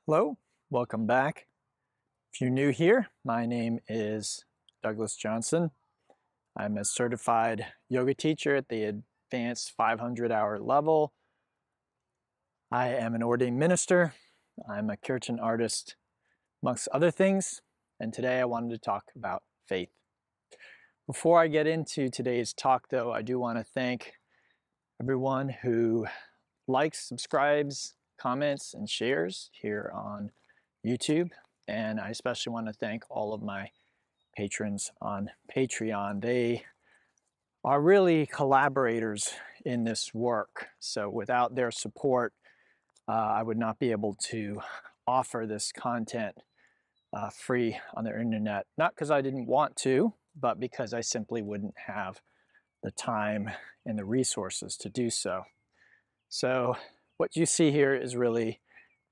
Hello, welcome back. If you're new here, my name is Douglas Johnson. I'm a certified yoga teacher at the advanced 500-hour level. I am an ordained minister. I'm a Kirtan artist, amongst other things, and today I wanted to talk about faith. Before I get into today's talk, though, I do want to thank everyone who likes, subscribes, comments, and shares here on YouTube. And I especially want to thank all of my patrons on Patreon. They are really collaborators in this work. So without their support, I would not be able to offer this content free on the internet. Not because I didn't want to, but because I simply wouldn't have the time and the resources to do so. So what you see here is really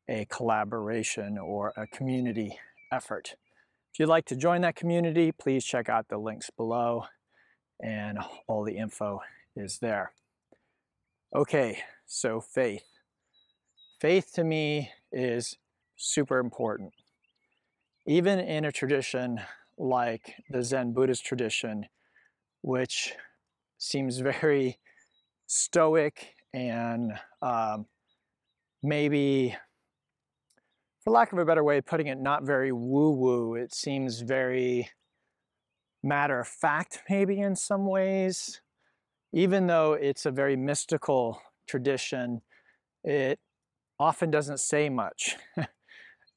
a collaboration or a community effort. If you'd like to join that community, please check out the links below and all the info is there. Okay, so faith. Faith to me is super important. Even in a tradition like the Zen Buddhist tradition, which seems very stoic and maybe, for lack of a better way of putting it, not very woo-woo. It seems very matter-of-fact maybe in some ways. Even though it's a very mystical tradition, it often doesn't say much.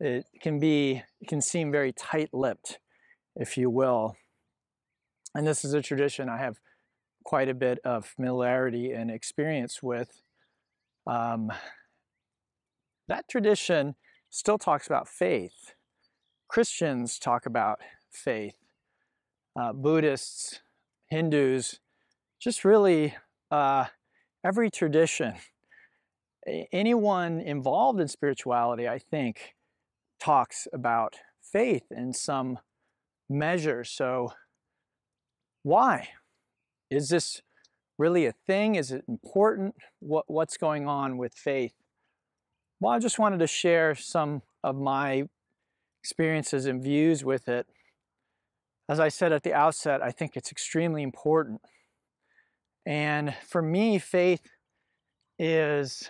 It can seem very tight-lipped, if you will. And this is a tradition I have quite a bit of familiarity and experience with. That tradition still talks about faith. Christians talk about faith. Buddhists, Hindus, just really every tradition. Anyone involved in spirituality, I think, talks about faith in some measure. So why? Is this really a thing? Is it important? What's going on with faith? Well, I just wanted to share some of my experiences and views with it. As I said at the outset, I think it's extremely important. And for me, faith is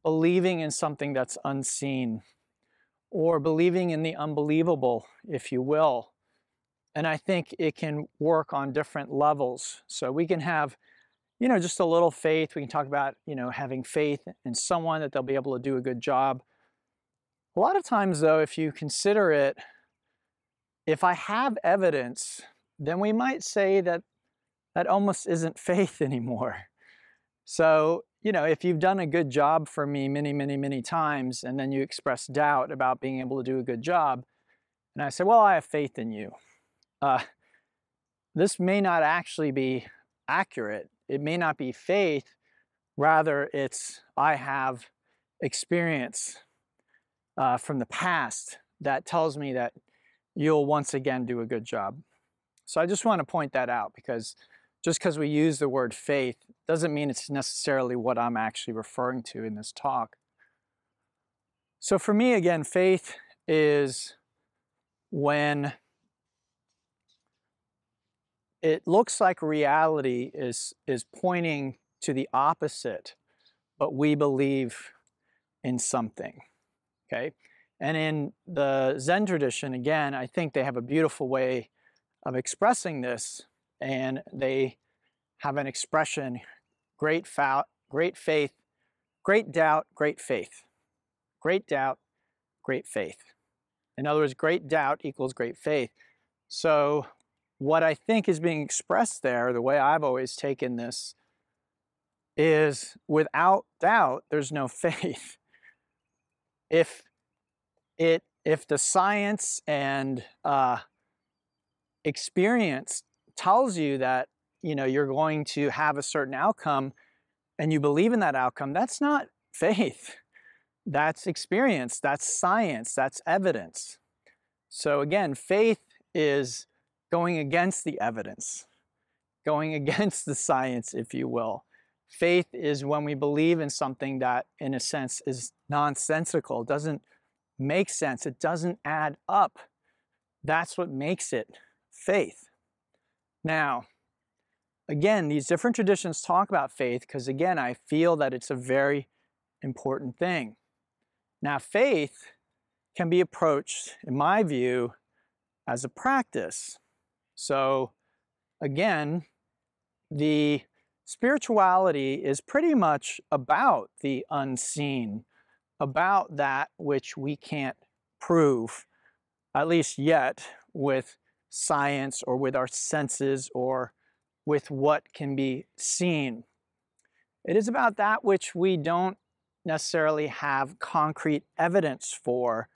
believing in something that's unseen, or believing in the unbelievable, if you will. And I think it can work on different levels. So we can have, just a little faith. We can talk about, having faith in someone that they'll be able to do a good job. A lot of times, though, if you consider it, if I have evidence, then we might say that that almost isn't faith anymore. So, if you've done a good job for me many, many, many times, and then you express doubt about being able to do a good job, and I say, well, I have faith in you. This may not actually be accurate. It may not be faith, rather it's I have experience from the past that tells me that you'll once again do a good job. So I just want to point that out, because just because we use the word faith doesn't mean it's necessarily what I'm actually referring to in this talk. So for me, again, faith is when it looks like reality is pointing to the opposite, but we believe in something, okay? And in the Zen tradition, again, I think they have a beautiful way of expressing this, and they have an expression, great faith, great doubt, great faith. Great doubt, great faith. In other words, great doubt equals great faith. So what I think is being expressed there, the way I've always taken this, is without doubt, there's no faith. If the science and experience tells you that you're going to have a certain outcome and you believe in that outcome, that's not faith. That's experience, that's science, that's evidence. So again, faith is going against the evidence, going against the science, if you will. Faith is when we believe in something that, in a sense, is nonsensical, doesn't make sense. It doesn't add up. That's what makes it faith. Now, again, these different traditions talk about faith because, again, I feel that it's a very important thing. Now, faith can be approached, in my view, as a practice. So, again, the spirituality is pretty much about the unseen, about that which we can't prove, at least yet, with science or with our senses or with what can be seen. It is about that which we don't necessarily have concrete evidence for,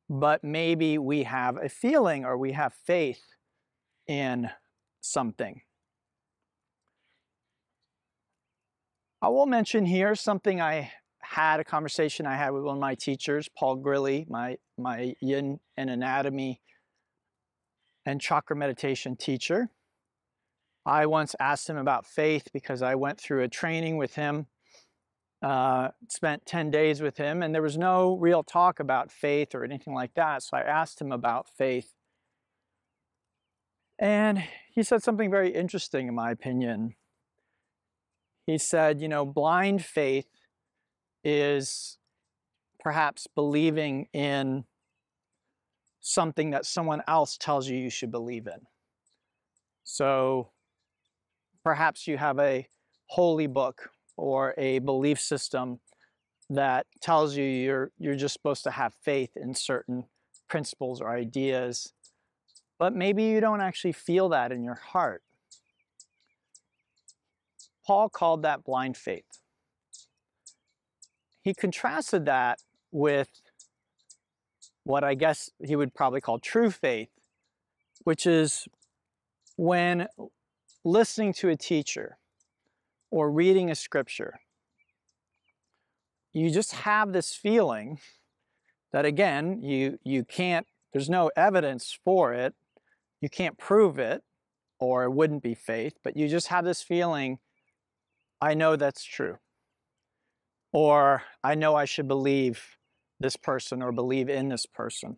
but maybe we have a feeling or we have faith in something. I will mention here something I had with one of my teachers, Paul Grilly, my yin and anatomy and chakra meditation teacher. I once asked him about faith because I went through a training with him, spent 10 days with him, and there was no real talk about faith or anything like that. So I asked him about faith. And he said something very interesting, in my opinion. He said, you know, blind faith is perhaps believing in something that someone else tells you should believe in. So perhaps you have a holy book or a belief system that tells you you're just supposed to have faith in certain principles or ideas, but maybe you don't actually feel that in your heart. Paul called that blind faith. He contrasted that with what I guess he would probably call true faith, which is when listening to a teacher or reading a scripture, you just have this feeling that, again, you can't, there's no evidence for it, you can't prove it, or it wouldn't be faith, but you just have this feeling, I know that's true. Or I know I should believe this person or believe in this person.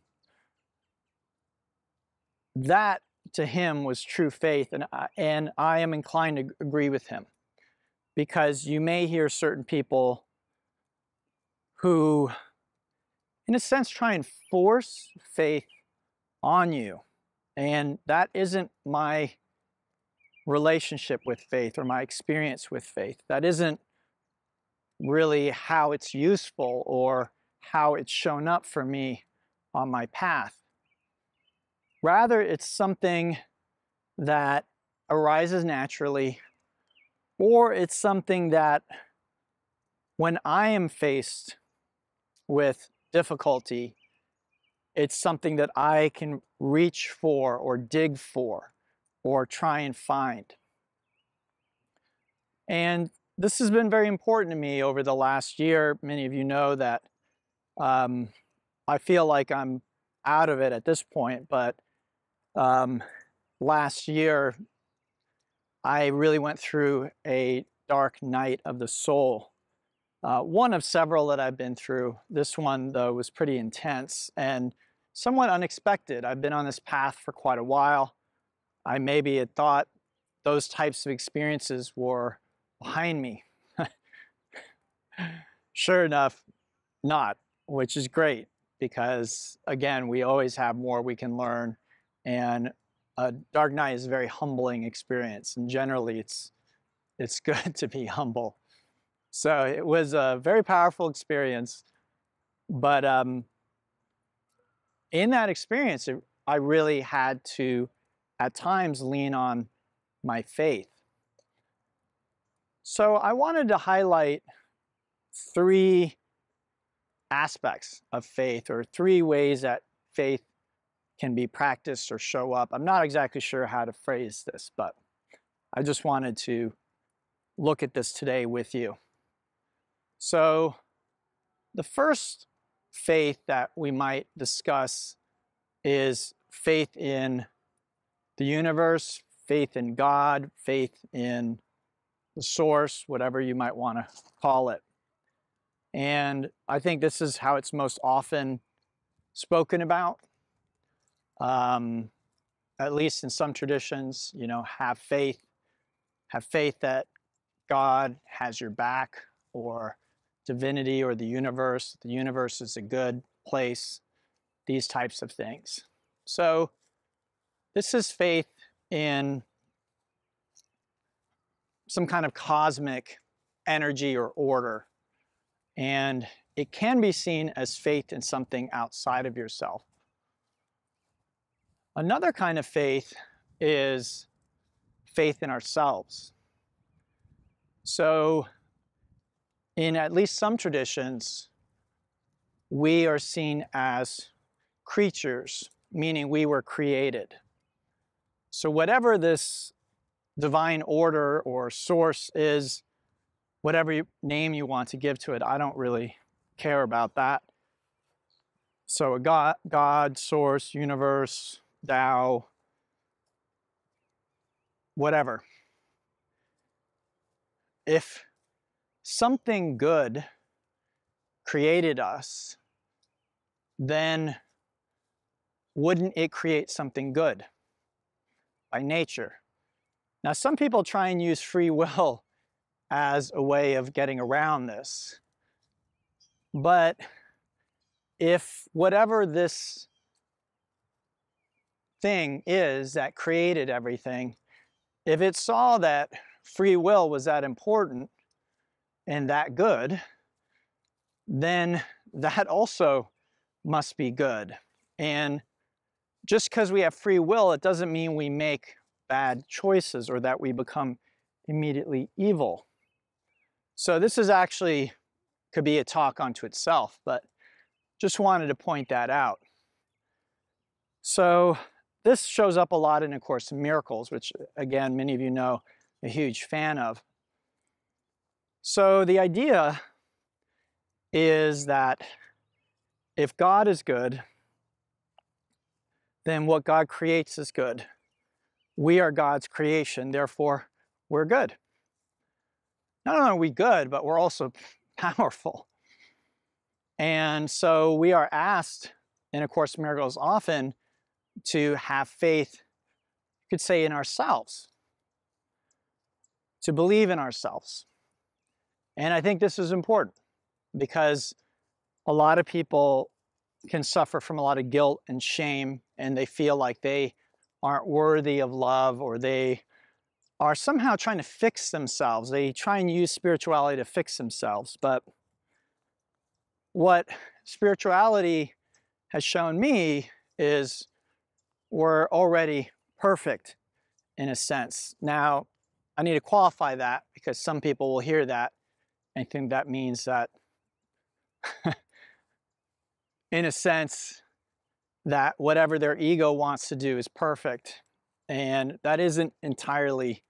That to him was true faith, and I am inclined to agree with him, because you may hear certain people who, in a sense, try and force faith on you, and that isn't my relationship with faith or my experience with faith. That isn't really how it's useful or how it's shown up for me on my path. Rather, it's something that arises naturally, or it's something that when I am faced with difficulty, it's something that I can reach for or dig for or try and find. And this has been very important to me over the last year. Many of you know that I feel like I'm out of it at this point, but last year I really went through a dark night of the soul. One of several that I've been through. This one, though, was pretty intense and somewhat unexpected. I've been on this path for quite a while. I maybe had thought those types of experiences were behind me. Sure enough, not, which is great, because again, we always have more we can learn, and a dark night is a very humbling experience, and generally it's good to be humble. So it was a very powerful experience, but in that experience, I really had to, at times, lean on my faith. So I wanted to highlight 3 aspects of faith, or 3 ways that faith can be practiced or show up. I'm not exactly sure how to phrase this, but I just wanted to look at this today with you. So the first faith that we might discuss is faith in the universe, faith in God, faith in the source, whatever you might want to call it. And I think this is how it's most often spoken about. At least in some traditions, you know, have faith that God has your back, or divinity, or the universe is a good place, these types of things. So this is faith in some kind of cosmic energy or order, and it can be seen as faith in something outside of yourself. Another kind of faith is faith in ourselves. So in at least some traditions, we are seen as creatures, meaning we were created. So whatever this divine order or source is, whatever name you want to give to it, I don't really care about that. So a God, source, universe, Tao, whatever. If something good created us, then wouldn't it create something good by nature? Now, some people try and use free will as a way of getting around this. But if whatever this thing is that created everything, if it saw that free will was that important and that good, then that also must be good. And just because we have free will, it doesn't mean we make bad choices or that we become immediately evil. So this is actually could be a talk unto itself, but just wanted to point that out. So this shows up a lot in A Course in Miracles, which again, many of you know, I'm a huge fan of. So the idea is that if God is good, then what God creates is good. We are God's creation, therefore we're good. Not only are we good, but we're also powerful. And so we are asked in A Course in Miracles often to have faith, you could say, in ourselves, to believe in ourselves. And I think this is important because a lot of people can suffer from a lot of guilt and shame, and they feel like they aren't worthy of love, or they are somehow trying to fix themselves. They try and use spirituality to fix themselves. But what spirituality has shown me is we're already perfect in a sense. Now, I need to qualify that because some people will hear that and think that means that in a sense that whatever their ego wants to do is perfect, and that isn't entirely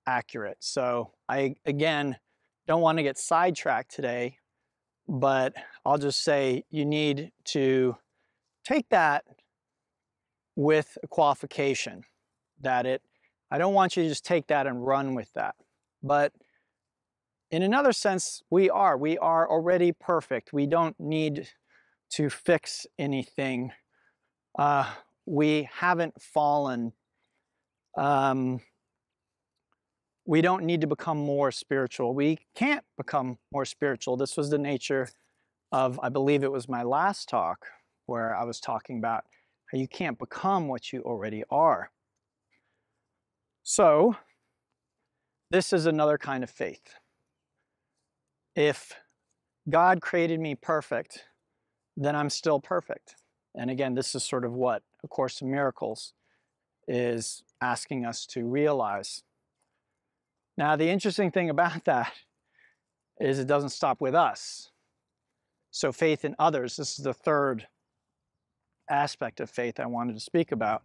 accurate. So I, again, don't want to get sidetracked today, but I'll just say you need to take that with a qualification that I don't want you to just take that and run with that. But in another sense, we are already perfect. We don't need to fix anything. We haven't fallen. We don't need to become more spiritual. We can't become more spiritual. This was the nature of, I believe it was my last talk, where I was talking about how you can't become what you already are. So, this is another kind of faith. If God created me perfect, then I'm still perfect. And again, this is sort of what A Course in Miracles is asking us to realize. Now, the interesting thing about that is it doesn't stop with us. So faith in others, this is the third aspect of faith I wanted to speak about.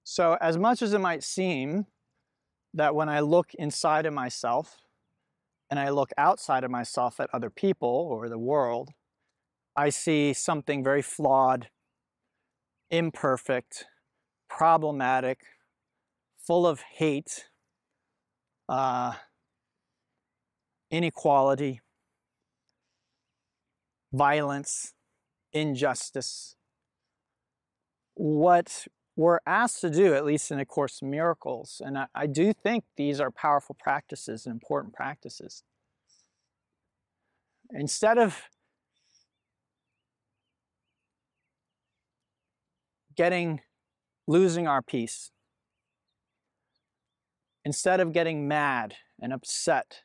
So as much as it might seem that when I look inside of myself and I look outside of myself at other people or the world, I see something very flawed, imperfect, problematic, full of hate, inequality, violence, injustice. What we're asked to do, at least in A Course in Miracles, and I do think these are powerful practices and important practices. Instead of losing our peace, instead of getting mad and upset,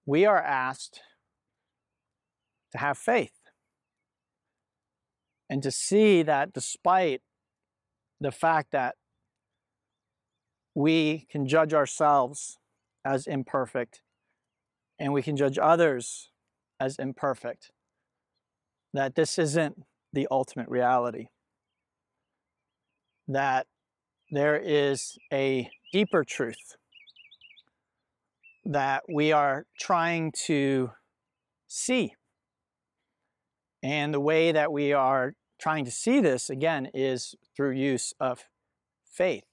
we are asked to have faith and to see that despite the fact that we can judge ourselves as imperfect and we can judge others as imperfect, that this isn't the ultimate reality. That there is a deeper truth that we are trying to see. And the way that we are trying to see this, again, is through use of faith.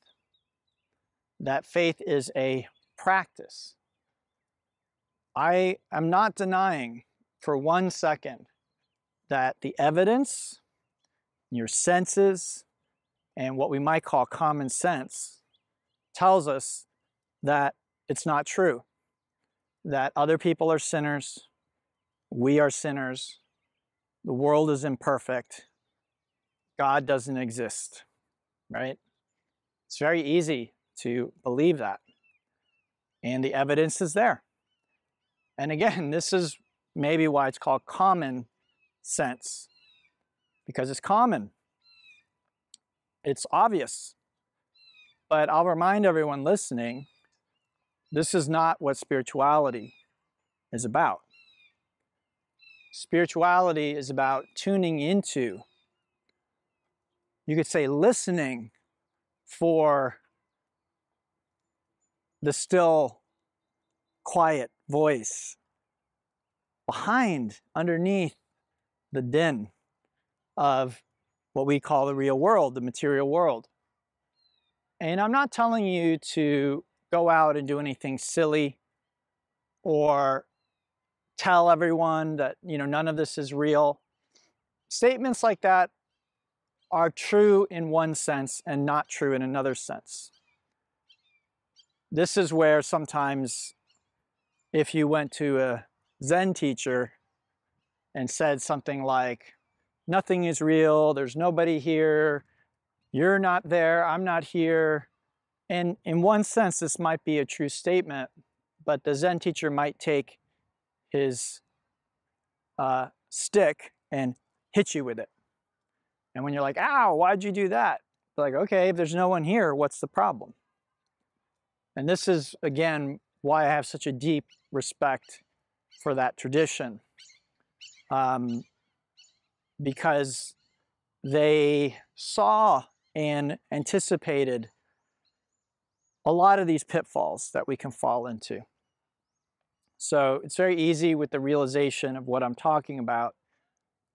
That faith is a practice. I am not denying for 1 second that the evidence, your senses, and what we might call common sense tells us that it's not true, that other people are sinners, we are sinners, the world is imperfect, God doesn't exist, right? It's very easy to believe that, and the evidence is there. And again, this is maybe why it's called common sense, because it's common. It's obvious. But I'll remind everyone listening, this is not what spirituality is about. Spirituality is about tuning into, you could say, listening for the still, quiet voice behind, underneath the din of what we call the real world, the material world. And I'm not telling you to go out and do anything silly or tell everyone that, none of this is real. Statements like that are true in one sense and not true in another sense. This is where sometimes if you went to a Zen teacher and said something like, nothing is real, there's nobody here, you're not there, I'm not here. And in one sense, this might be a true statement, but the Zen teacher might take his stick and hit you with it. And when you're like, ow, why'd you do that? They're like, okay, if there's no one here, what's the problem? And this is, again, why I have such a deep respect for that tradition. Because they saw and anticipated a lot of these pitfalls that we can fall into. So it's very easy with the realization of what I'm talking about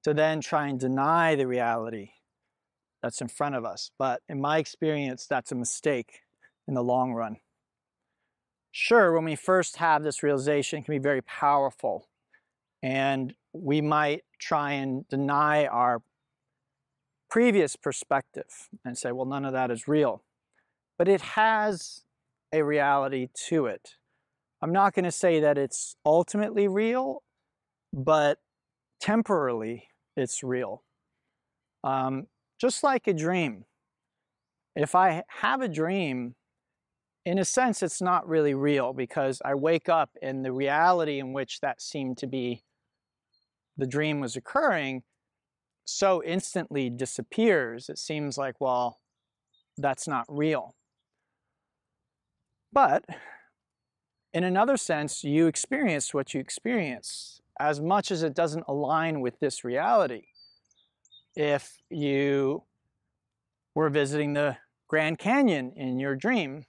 to then try and deny the reality that's in front of us. But in my experience, that's a mistake in the long run. Sure, when we first have this realization, it can be very powerful. And we might try and deny our previous perspective and say, well, none of that is real. But it has a reality to it. I'm not going to say that it's ultimately real, but temporarily it's real. Just like a dream. If I have a dream, in a sense, it's not really real because I wake up and the reality in which that seemed to be the dream was occurring so instantly disappears. It seems like, well, that's not real. But in another sense, you experience what you experience as much as it doesn't align with this reality. If you were visiting the Grand Canyon in your dream,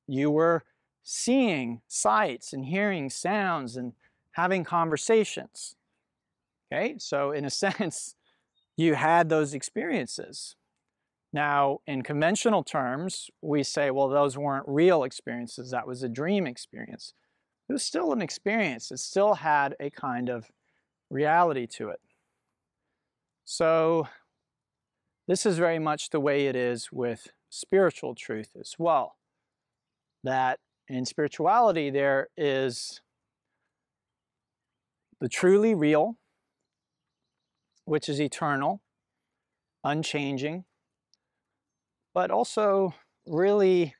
you were seeing sights and hearing sounds and having conversations. Okay, so in a sense, you had those experiences. Now, in conventional terms, we say, well, those weren't real experiences. That was a dream experience. It was still an experience. It still had a kind of reality to it. So this is very much the way it is with spiritual truth as well. That in spirituality there is the truly real, which is eternal, unchanging, but also really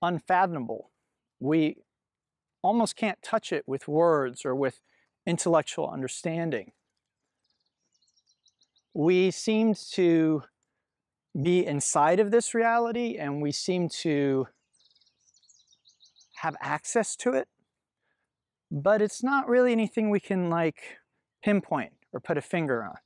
unfathomable. We almost can't touch it with words or with intellectual understanding. We seem to be inside of this reality, and we seem to have access to it, but it's not really anything we can like pinpoint or put a finger on.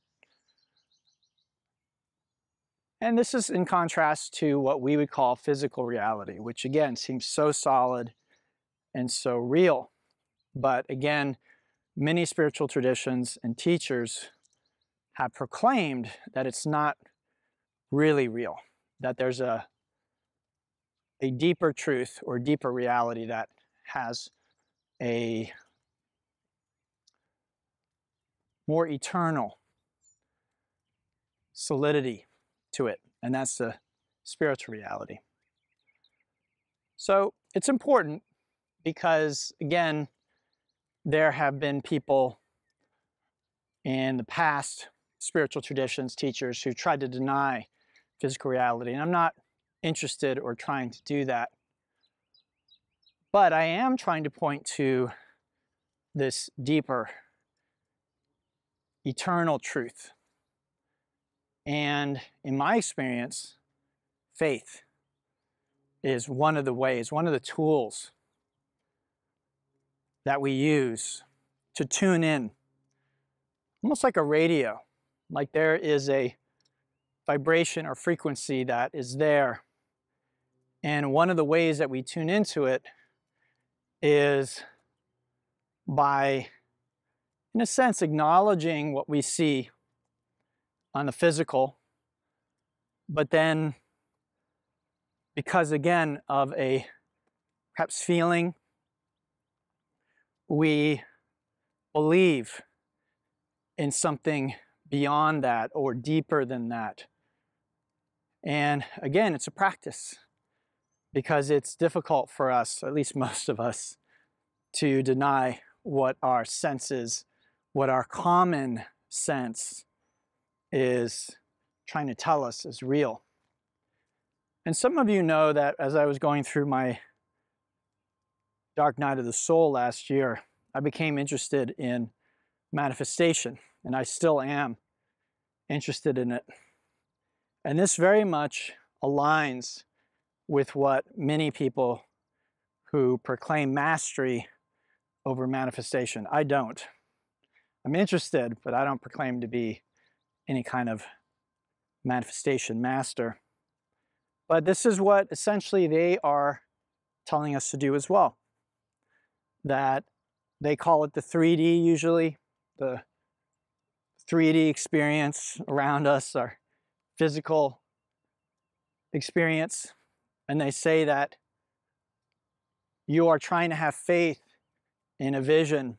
And this is in contrast to what we would call physical reality, which again seems so solid and so real. But again, many spiritual traditions and teachers have proclaimed that it's not really real, that there's a deeper truth or deeper reality that has a more eternal solidity to it, and that's the spiritual reality. So it's important because, again, there have been people in the past, spiritual traditions, teachers, who tried to deny physical reality, and I'm not interested or trying to do that. But I am trying to point to this deeper, eternal truth. And in my experience, faith is one of the ways, one of the tools that we use to tune in, almost like a radio, like there is a vibration or frequency that is there. And one of the ways that we tune into it is by, in a sense, acknowledging what we see on the physical, but then because, again, of a perhaps feeling, we believe in something beyond that or deeper than that. And again, it's a practice because it's difficult for us, at least most of us, to deny what our senses, what our common sense is trying to tell us is real. And some of you know that as I was going through my dark night of the soul last year, I became interested in manifestation, and I still am interested in it. And this very much aligns with what many people who proclaim mastery over manifestation. I don't. I'm interested, but I don't proclaim to be any kind of manifestation master. But this is what essentially they are telling us to do as well. That they call it the 3D usually, the 3D experience around us, our physical experience. And they say that you are trying to have faith in a vision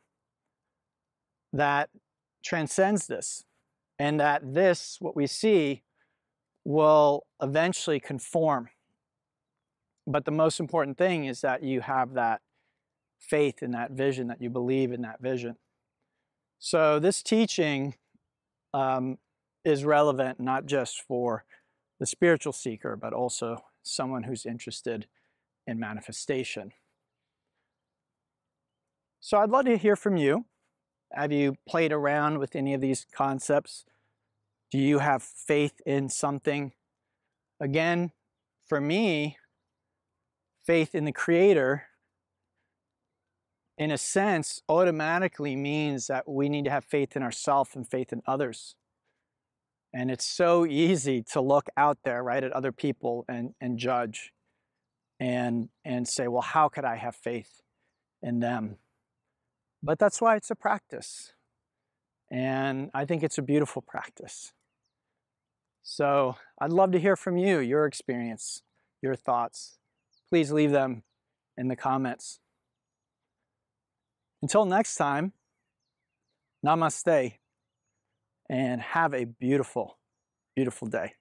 that transcends this, and that this, what we see, will eventually conform. But the most important thing is that you have that faith in that vision, that you believe in that vision. So this teaching is relevant not just for the spiritual seeker, but also someone who's interested in manifestation. So I'd love to hear from you. Have you played around with any of these concepts? Do you have faith in something? Again, for me, faith in the Creator, in a sense, automatically means that we need to have faith in ourselves and faith in others. And it's so easy to look out there, right, at other people and judge and say, well, how could I have faith in them? But that's why it's a practice. And I think it's a beautiful practice. So I'd love to hear from you, your experience, your thoughts. Please leave them in the comments. Until next time, namaste and have a beautiful, beautiful day.